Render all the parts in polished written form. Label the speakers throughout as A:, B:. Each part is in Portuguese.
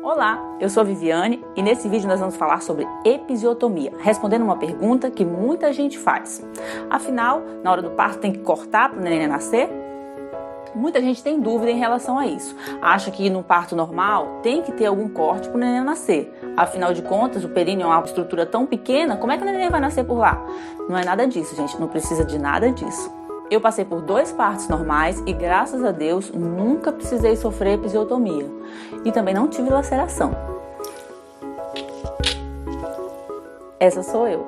A: Olá, eu sou a Viviane e nesse vídeo nós vamos falar sobre episiotomia, respondendo uma pergunta que muita gente faz. Afinal, na hora do parto tem que cortar para o neném nascer? Muita gente tem dúvida em relação a isso. Acha que no parto normal tem que ter algum corte para o neném nascer. Afinal de contas, o períneo é uma estrutura tão pequena, como é que o neném vai nascer por lá? Não é nada disso, gente, não precisa de nada disso. Eu passei por 2 partos normais e, graças a Deus, nunca precisei sofrer episiotomia. E também não tive laceração. Essa sou eu,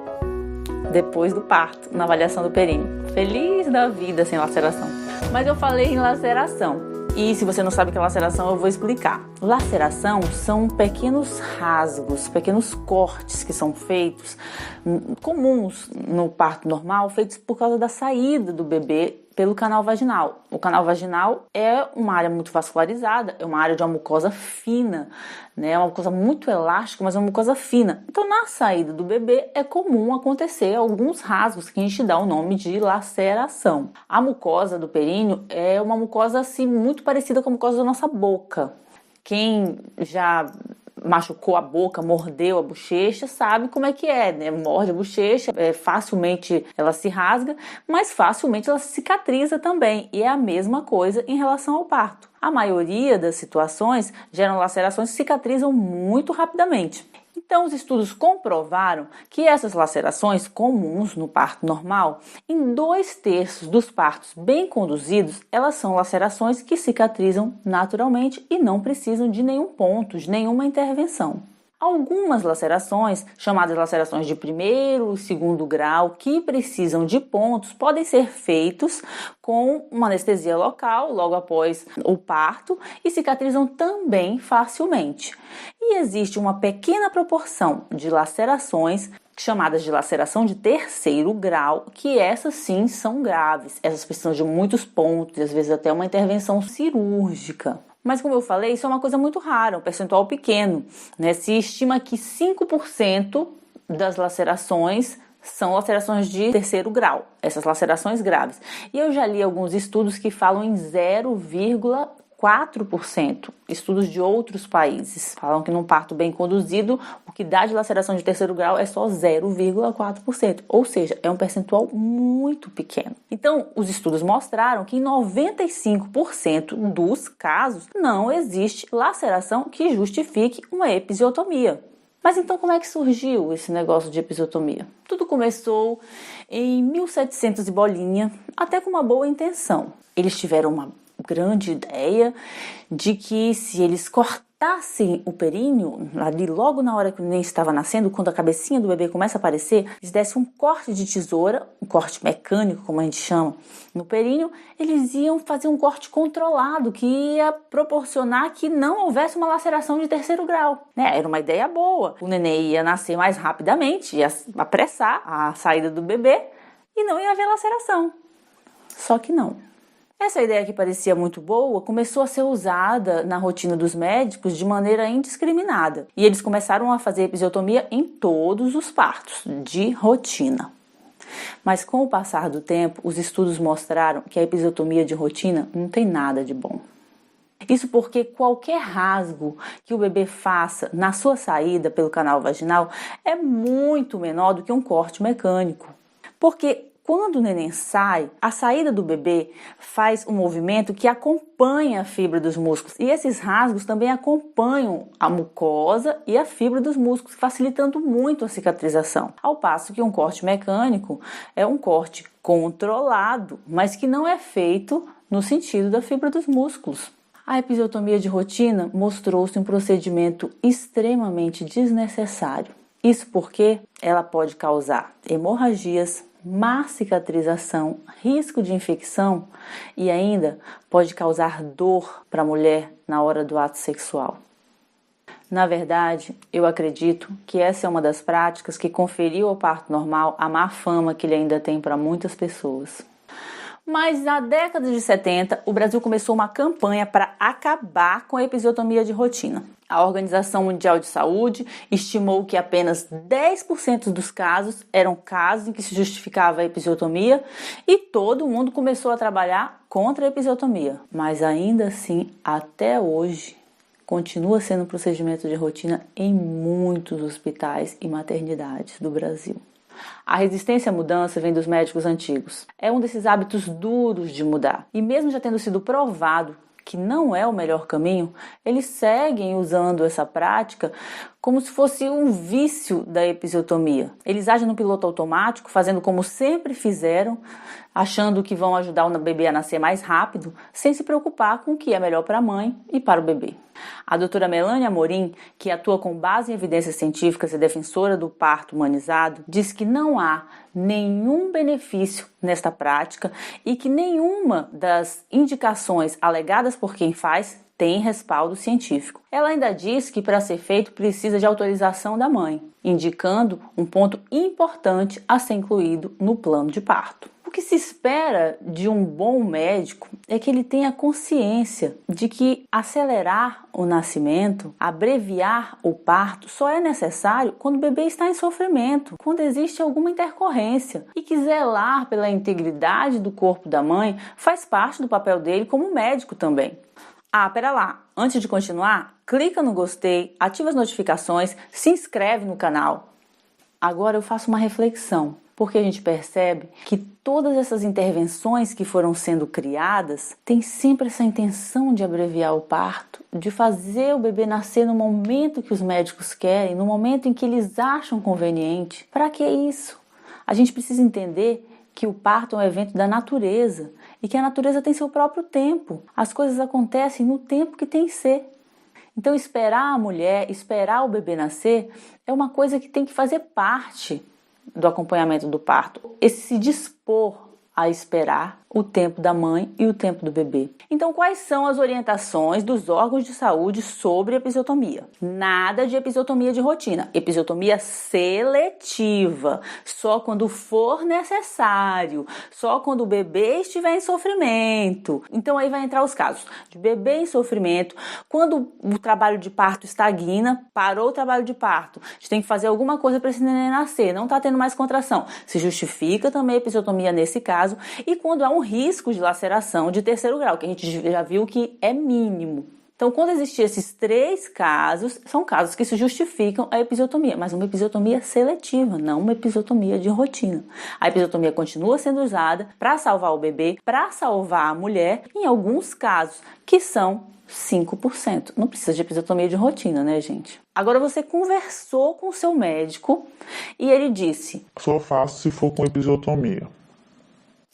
A: depois do parto, na avaliação do períneo. Feliz da vida sem laceração. Mas eu falei em laceração. E se você não sabe o que é laceração, eu vou explicar. Laceração são pequenos rasgos, pequenos cortes que são feitos, comuns no parto normal, feitos por causa da saída do bebê pelo canal vaginal. O canal vaginal é uma área muito vascularizada, é uma área de uma mucosa fina, né? É uma mucosa muito elástica, mas é uma mucosa fina. Então, na saída do bebê, é comum acontecer alguns rasgos que a gente dá o nome de laceração. A mucosa do períneo é uma mucosa assim muito parecida com a mucosa da nossa boca. Quem já machucou a boca, mordeu a bochecha, sabe como é que é, né? Morde a bochecha, facilmente ela se rasga, mas facilmente ela se cicatriza também. E é a mesma coisa em relação ao parto. A maioria das situações geram lacerações que cicatrizam muito rapidamente. Então, os estudos comprovaram que essas lacerações comuns no parto normal, em 2/3 dos partos bem conduzidos, elas são lacerações que cicatrizam naturalmente e não precisam de nenhum ponto, de nenhuma intervenção. Algumas lacerações, chamadas lacerações de 1º e 2º grau, que precisam de pontos, podem ser feitos com uma anestesia local, logo após o parto, e cicatrizam também facilmente. E existe uma pequena proporção de lacerações, chamadas de laceração de 3º grau, que essas sim são graves. Essas precisam de muitos pontos, e às vezes até uma intervenção cirúrgica. Mas como eu falei, isso é uma coisa muito rara, um percentual pequeno, né? Se estima que 5% das lacerações são lacerações de 3º grau, essas lacerações graves. E eu já li alguns estudos que falam em 0,4%, estudos de outros países. Falam que num parto bem conduzido, o que dá de laceração de 3º grau é só 0,4%, ou seja, é um percentual muito pequeno. Então, os estudos mostraram que em 95% dos casos não existe laceração que justifique uma episiotomia. Mas então como é que surgiu esse negócio de episiotomia? Tudo começou em 1700 e bolinha, até com uma boa intenção. Eles tiveram uma grande ideia de que se eles cortassem o períneo, ali logo na hora que o neném estava nascendo, quando a cabecinha do bebê começa a aparecer, eles dessem um corte de tesoura, um corte mecânico, como a gente chama, no períneo, eles iam fazer um corte controlado, que ia proporcionar que não houvesse uma laceração de 3º grau, né? Era uma ideia boa. O neném ia nascer mais rapidamente, ia apressar a saída do bebê e não ia haver laceração. Só que não. Essa ideia que parecia muito boa começou a ser usada na rotina dos médicos de maneira indiscriminada. E eles começaram a fazer episiotomia em todos os partos, de rotina. Mas com o passar do tempo, os estudos mostraram que a episiotomia de rotina não tem nada de bom. Isso porque qualquer rasgo que o bebê faça na sua saída pelo canal vaginal é muito menor do que um corte mecânico. Porque quando o neném sai, a saída do bebê faz um movimento que acompanha a fibra dos músculos. E esses rasgos também acompanham a mucosa e a fibra dos músculos, facilitando muito a cicatrização. Ao passo que um corte mecânico é um corte controlado, mas que não é feito no sentido da fibra dos músculos. A episiotomia de rotina mostrou-se um procedimento extremamente desnecessário. Isso porque ela pode causar hemorragias, má cicatrização, risco de infecção e ainda pode causar dor para a mulher na hora do ato sexual. Na verdade, eu acredito que essa é uma das práticas que conferiu ao parto normal a má fama que ele ainda tem para muitas pessoas. Mas na década de 70, o Brasil começou uma campanha para acabar com a episiotomia de rotina. A Organização Mundial de Saúde estimou que apenas 10% dos casos eram casos em que se justificava a episiotomia e todo mundo começou a trabalhar contra a episiotomia. Mas ainda assim, até hoje, continua sendo um procedimento de rotina em muitos hospitais e maternidades do Brasil. A resistência à mudança vem dos médicos antigos. É um desses hábitos duros de mudar. E mesmo já tendo sido provado que não é o melhor caminho, eles seguem usando essa prática como se fosse um vício da episiotomia. Eles agem no piloto automático, fazendo como sempre fizeram, achando que vão ajudar o bebê a nascer mais rápido, sem se preocupar com o que é melhor para a mãe e para o bebê. A doutora Melanie Amorim, que atua com base em evidências científicas e defensora do parto humanizado, diz que não há nenhum benefício nesta prática e que nenhuma das indicações alegadas por quem faz tem respaldo científico. Ela ainda diz que para ser feito precisa de autorização da mãe, indicando um ponto importante a ser incluído no plano de parto. O que se espera de um bom médico é que ele tenha consciência de que acelerar o nascimento, abreviar o parto, só é necessário quando o bebê está em sofrimento, quando existe alguma intercorrência, e que zelar pela integridade do corpo da mãe faz parte do papel dele como médico também. Pera lá, antes de continuar, clica no gostei, ativa as notificações, se inscreve no canal. Agora eu faço uma reflexão, porque a gente percebe que todas essas intervenções que foram sendo criadas têm sempre essa intenção de abreviar o parto, de fazer o bebê nascer no momento que os médicos querem, no momento em que eles acham conveniente. Para que isso? A gente precisa entender que o parto é um evento da natureza e que a natureza tem seu próprio tempo. As coisas acontecem no tempo que tem que ser. Então esperar a mulher, esperar o bebê nascer é uma coisa que tem que fazer parte do acompanhamento do parto. Esse se dispor a esperar o tempo da mãe e o tempo do bebê. Então, quais são as orientações dos órgãos de saúde sobre episiotomia? Nada de episiotomia de rotina. Episiotomia seletiva. Só quando for necessário. Só quando o bebê estiver em sofrimento. Então, aí vai entrar os casos de bebê em sofrimento. Quando o trabalho de parto estagna, parou o trabalho de parto. A gente tem que fazer alguma coisa para esse neném nascer. Não está tendo mais contração. Se justifica também a episiotomia nesse caso. E quando há um risco de laceração de terceiro grau, que a gente já viu que é mínimo. Então, quando existem esses 3 casos, são casos que se justificam a episiotomia, mas uma episiotomia seletiva, não uma episiotomia de rotina. A episiotomia continua sendo usada para salvar o bebê, para salvar a mulher, em alguns casos, que são 5%. Não precisa de episiotomia de rotina, né, gente? Agora você conversou com o seu médico e ele disse:
B: só faço se for com episiotomia.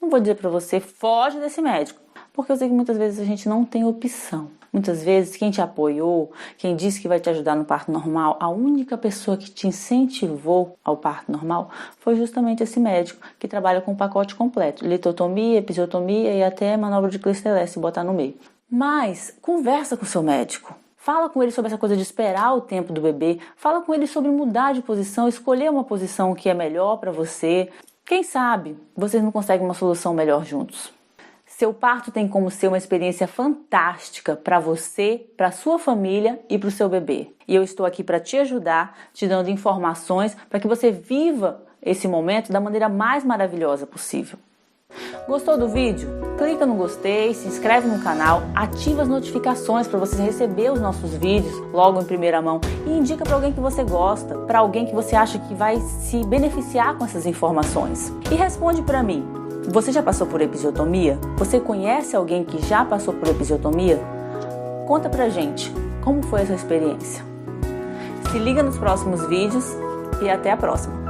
A: Não vou dizer para você, foge desse médico, porque eu sei que muitas vezes a gente não tem opção. Muitas vezes quem te apoiou, quem disse que vai te ajudar no parto normal, a única pessoa que te incentivou ao parto normal foi justamente esse médico que trabalha com o pacote completo, litotomia, episiotomia e até manobra de Klesteller, se botar no meio. Mas conversa com o seu médico. Fala com ele sobre essa coisa de esperar o tempo do bebê. Fala com ele sobre mudar de posição, escolher uma posição que é melhor para você. Quem sabe vocês não conseguem uma solução melhor juntos. Seu parto tem como ser uma experiência fantástica para você, para sua família e para o seu bebê. E eu estou aqui para te ajudar, te dando informações para que você viva esse momento da maneira mais maravilhosa possível. Gostou do vídeo? Clica no gostei, se inscreve no canal, ativa as notificações para você receber os nossos vídeos logo em primeira mão e indica para alguém que você gosta, para alguém que você acha que vai se beneficiar com essas informações. E responde para mim, você já passou por episiotomia? Você conhece alguém que já passou por episiotomia? Conta pra gente, como foi essa experiência? Se liga nos próximos vídeos e até a próxima!